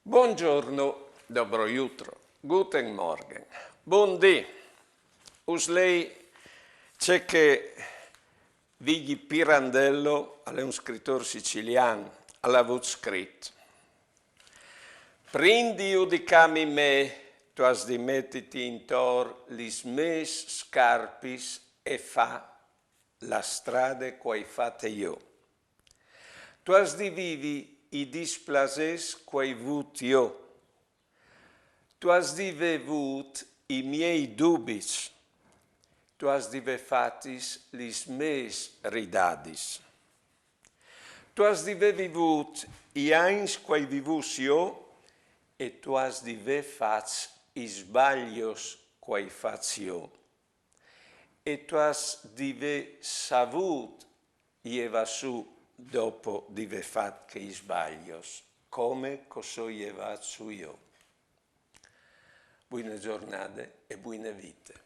Buongiorno, dobro jutro, guten Morgen, buondì. Lei c'è che Vigli Pirandello è un scrittore siciliano, ha avuto scritto. Prindi udicami me, tu has di mettiti intor lis mes scarpis e fa la strada quai fate io. Tu has di vivi i displases quai vut io. Tu has di vevut i miei dubis. Tu has di fatis lis mes ridadis. Tu has di vivut i ains quai vivus io, e tu has di fats i sbaglios quai fats io. E tu has di savut ieva su dopo di fat che i sbaglios, come coso ieva su io. Buone giornate e buone vite.